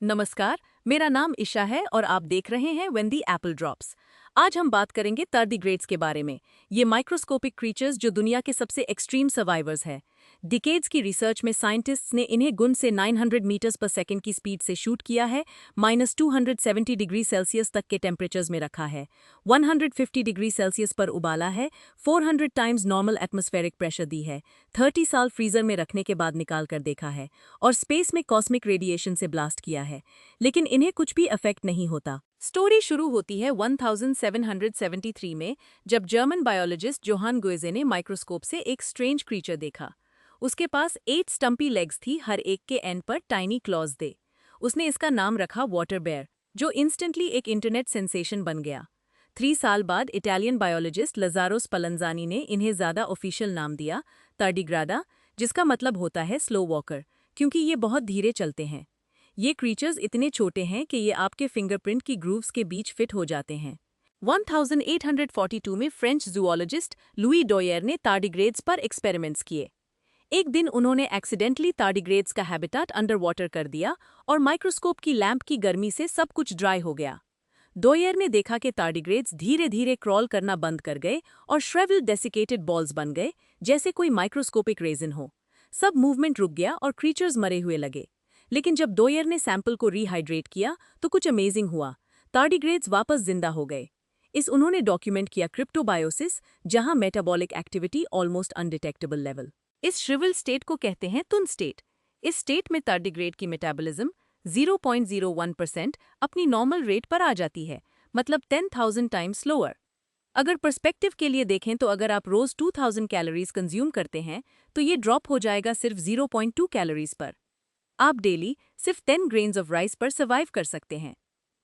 नमस्कार, मेरा नाम ईशा है और आप देख रहे हैं वेंदी एप्पल ड्रॉप्स। आज हम बात करेंगे tardigrades के बारे में। ये माइक्रोस्कोपिक क्रीचर्स जो दुनिया के सबसे एक्सट्रीम सर्वाइवर्स हैं। डिकेड्स की रिसर्च में साइंटिस्ट्स ने इन्हें गुण से 900 मीटर्स पर सेकंड की स्पीड से शूट किया है, -270 डिग्री सेल्सियस तक के टेम्परेचर्स में रखा है, 150 डिग्री सेल्सियस पर उबाला है, 400 टाइम्स नॉर्मल एटमॉस्फेरिक प्रेशर दी है, 30 साल फ्रीजर में रखने के बाद निकाल कर देखा है और स्पेस में कॉस्मिक रेडिएशन से ब्लास्ट किया है, लेकिन इन्हें कुछ भी अफेक्ट नहीं होता। स्टोरी शुरू होती है 1773 में, जब जर्मन बायोलॉजिस्ट जोहान गुएजे ने माइक्रोस्कोप से एक स्ट्रेंज क्रीचर देखा। उसके पास 8 स्टम्पी लेग्स थी, हर एक के एंड पर टाइनी क्लॉज दे। उसने इसका नाम रखा वाटर बेयर, जो इंस्टेंटली एक इंटरनेट सेंसेशन बन गया। 3 साल बाद इटालियन बायोलॉजिस्ट लज़ारो स्पलंजानी ने इन्हें ज़्यादा ऑफिशियल नाम दिया, tardigrada, जिसका मतलब होता है स्लो वॉकर, क्योंकि ये बहुत धीरे चलते हैं। ये क्रीचर्स इतने छोटे हैं कि ये आपके फिंगरप्रिंट की ग्रूव्स के बीच फिट हो जाते हैं। 1842 में फ्रेंच जूओलॉजिस्ट लुई डॉयर ने tardigrades पर एक्सपेरिमेंट्स किए। एक दिन उन्होंने एक्सीडेंटली tardigrades का हैबिटेट अंडर वाटर कर दिया और माइक्रोस्कोप की लैंप की गर्मी से सब कुछ ड्राई हो गया। डॉयर ने देखा कि tardigrades धीरे धीरे क्रॉल करना बंद कर गए और श्रेवल्ड डेसिकेटेड बॉल्स बन गए, जैसे कोई माइक्रोस्कोपिक रेजिन हो। सब मूवमेंट रुक गया और क्रीचर्स मरे हुए लगे। लेकिन जब डॉयर ने सैंपल को रीहाइड्रेट किया तो कुछ अमेजिंग हुआ। tardigrades वापस जिंदा हो गए। इस उन्होंने डॉक्यूमेंट किया क्रिप्टोबायोसिस, जहां metabolic activity almost undetectable level. इस श्रिवल स्टेट को कहते हैं तुन स्टेट। इस स्टेट में tardigrade की मेटाबॉलिज्म 0.01% अपनी नॉर्मल रेट पर आ जाती है, मतलब 10,000 टाइम्स स्लोअर। अगर पर्सपेक्टिव के लिए देखें तो अगर आप रोज 2000 कैलोरीज कंज्यूम करते हैं तो ये ड्रॉप हो जाएगा सिर्फ 0.2 कैलोरीज पर। आप डेली सिर्फ 10 ग्रेन्स ऑफ राइस पर सर्वाइव कर सकते हैं।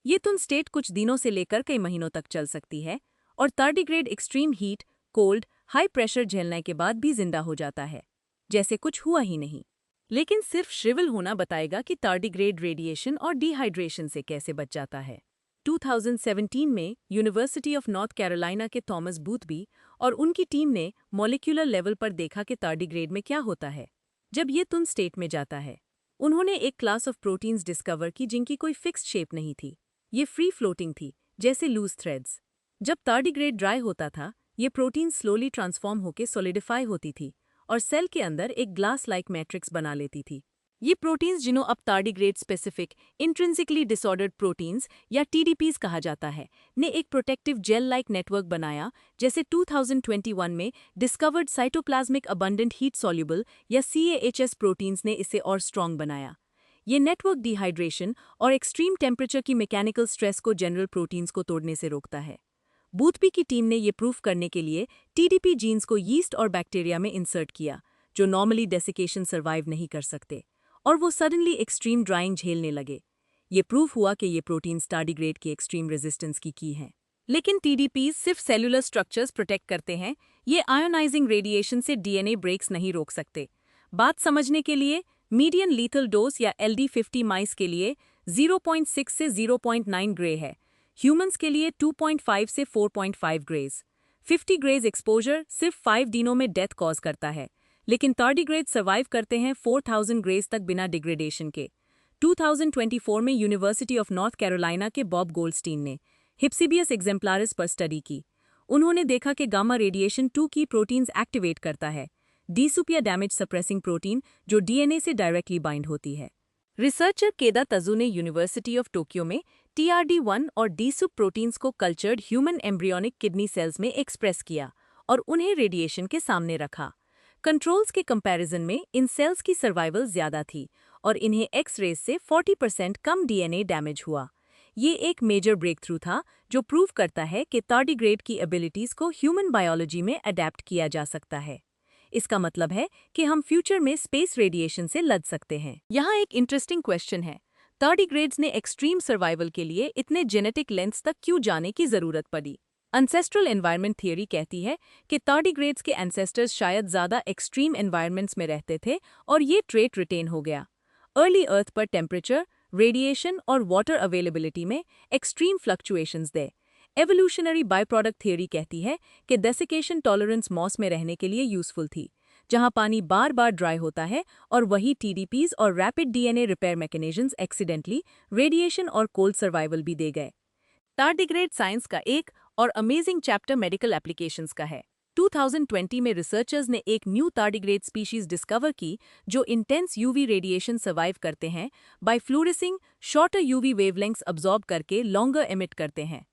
ये तुन स्टेट कुछ दिनों से लेकर कई महीनों तक चल सकती है और tardigrade extreme heat, cold, high pressure झेलने के बाद भी जिंदा हो जाता है, जैसे कुछ हुआ ही नहीं। लेकिन सिर्फ श्रिवल होना बताएगा कि tardigrade रेडिएशन और डिहाइड्रेशन से कैसे बच जाता है। 2017 में यूनिवर्सिटी ऑफ नॉर्थ कैरोलिना के थॉमस बूथबी और उनकी टीम ने मॉलिक्यूलर लेवल पर देखा कि tardigrade में क्या होता है जब ये तुन स्टेट में जाता है। उन्होंने एक क्लास ऑफ प्रोटीन्स डिस्कवर की जिनकी कोई फिक्स्ड शेप नहीं थी। ये फ्री फ्लोटिंग थी, जैसे लूज थ्रेड्स। जब tardigrade ड्राई होता था, ये प्रोटीन स्लोली ट्रांसफॉर्म होकर सॉलिडिफाई होती थी और सेल के अंदर एक ग्लास लाइक मैट्रिक्स बना लेती थी। ये प्रोटीन्स, जिन्हों अब tardigrade specific intrinsically disordered proteins या TDPs कहा जाता है, ने एक प्रोटेक्टिव जेल लाइक नेटवर्क बनाया, जैसे 2021 में discovered cytoplasmic abundant heat soluble या CAHS प्रोटीन्स ने इसे और स्ट्रॉन्ग बनाया। ये नेटवर्क डिहाइड्रेशन और एक्सट्रीम टेम्परेचर की मैकेनिकल स्ट्रेस को जनरल प्रोटीन्स को तोड़ने से रोकता है। बूथबी की टीम ने ये प्रूफ करने के लिए TDP जीन्स को यीस्ट और बैक्टीरिया में इंसर्ट किया, जो नॉर्मली डेसिकेशन सर्वाइव नहीं कर सकते, और वो सडनली एक्सट्रीम ड्राइंग झेलने लगे। ये प्रूफ हुआ कि ये प्रोटीन्स tardigrade की एक्सट्रीम रेजिस्टेंस की है। लेकिन TDPs सिर्फ सेलुलर स्ट्रक्चर्स प्रोटेक्ट करते हैं, ये आयोनाइजिंग रेडिएशन से DNA ब्रेक्स नहीं रोक सकते। बात समझने के लिए मीडियन लीथल डोज या LD50 माइस के लिए 0.6 से 0.9 ग्रे है, ह्यूमंस के लिए 2.5 से 4.5 ग्रेज। 50 ग्रेज एक्सपोजर सिर्फ 5 दिनों में डेथ कॉज करता है, लेकिन tardigrade सर्वाइव करते हैं 4000 ग्रेज तक बिना डिग्रेडेशन के। 2024 में यूनिवर्सिटी ऑफ नॉर्थ कैरोलिना के बॉब गोल्डस्टीन ने हिप्सिबियस एग्जेम्प्लारिस पर स्टडी की। उन्होंने देखा कि गामा रेडिएशन 2 की प्रोटीन्स एक्टिवेट करता है, DSUP या डैमेज सप्रेसिंग प्रोटीन, जो DNA से डायरेक्टली बाइंड होती है। रिसर्चर केदा तजू ने यूनिवर्सिटी ऑफ टोक्यो में TRD1 और DSUP प्रोटीन्स को cultured human embryonic kidney cells में एक्सप्रेस किया और उन्हें रेडिएशन के सामने रखा। कंट्रोल्स के कंपैरिजन में इन सेल्स की सर्वाइवल ज्यादा थी और इन्हें एक्स-रेज से 40% कम DNA डैमेज हुआ। ये एक मेजर ब्रेक थ्रू था जो प्रूव करता है कि tardigrade की एबिलिटीज को ह्यूमन बायोलॉजी में अडेप्ट किया जा सकता है। इसका मतलब है कि हम फ्यूचर में स्पेस रेडिएशन से लड़ सकते हैं। यहाँ एक इंटरेस्टिंग क्वेश्चन है, tardigrades ने एक्सट्रीम सर्वाइवल के लिए इतने जेनेटिक लेंथ्स तक क्यों जाने की जरूरत पड़ी? एंसेस्ट्रल एनवायरनमेंट थियरी कहती है कि tardigrades के एंसेस्टर्स शायद ज़्यादा एक्सट्रीम एनवायरनमेंट्स में रहते थे और ये ट्रेट रिटेन हो गया। अर्ली अर्थ पर टेम्परेचर, रेडिएशन और वाटर अवेलेबिलिटी में extreme fluctuations they. Evolutionary by product theory कहती है कि डेसिकेशन टॉलरेंस मॉस में रहने के लिए यूजफुल थी। जहां पानी बार बार ड्राई होता है और वही TDPs और rapid DNA repair mechanisms accidentally radiation और कोल्ड सर्वाइवल भी दे गए। टार्डिग्रेड साइंस का एक और अमेजिंग चैप्टर मेडिकल एप्लीकेशंस का है। 2020 में रिसर्चर्स ने एक न्यू टार्डिग्रेड स्पीशीज डिस्कवर की जो इंटेंस यूवी रेडिएशन सर्वाइव करते हैं by fluorescing shorter UV wavelengths absorb करके लॉन्गर एमिट करते हैं।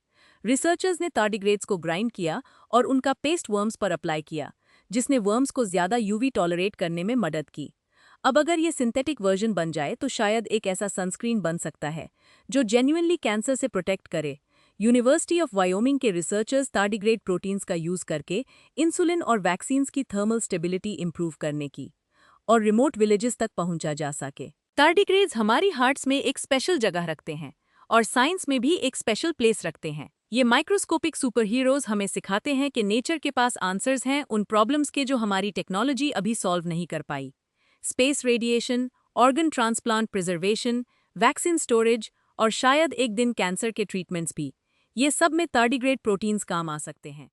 रिसर्चर्स ने टार्डिग्रेड्स को ग्राइंड किया और उनका पेस्ट वर्म्स पर अप्लाई किया, जिसने वर्म्स को ज्यादा यूवी टॉलरेट करने में मदद की। अब अगर ये सिंथेटिक वर्जन बन जाए तो शायद एक ऐसा सनस्क्रीन बन सकता है जो जेन्युइनली कैंसर से प्रोटेक्ट करे। यूनिवर्सिटी ऑफ वायोमिंग के रिसर्चर्स टार्डिग्रेड प्रोटीन्स का यूज करके इंसुलिन और वैक्सीन्स की थर्मल स्टेबिलिटी इंप्रूव करने की और रिमोट विलेजेस तक पहुंचा जा सके। टार्डिग्रेड्स हमारी हार्ट्स में एक स्पेशल जगह रखते हैं और साइंस में भी एक स्पेशल प्लेस रखते हैं। ये माइक्रोस्कोपिक सुपर हीरोज हमें सिखाते हैं कि नेचर के पास आंसर्स हैं उन प्रॉब्लम्स के जो हमारी टेक्नोलॉजी अभी सॉल्व नहीं कर पाई। Space radiation, organ transplant preservation, vaccine storage और शायद एक दिन कैंसर के ट्रीटमेंट्स भी, ये सब में टार्डिग्रेड प्रोटीन्स काम आ सकते हैं।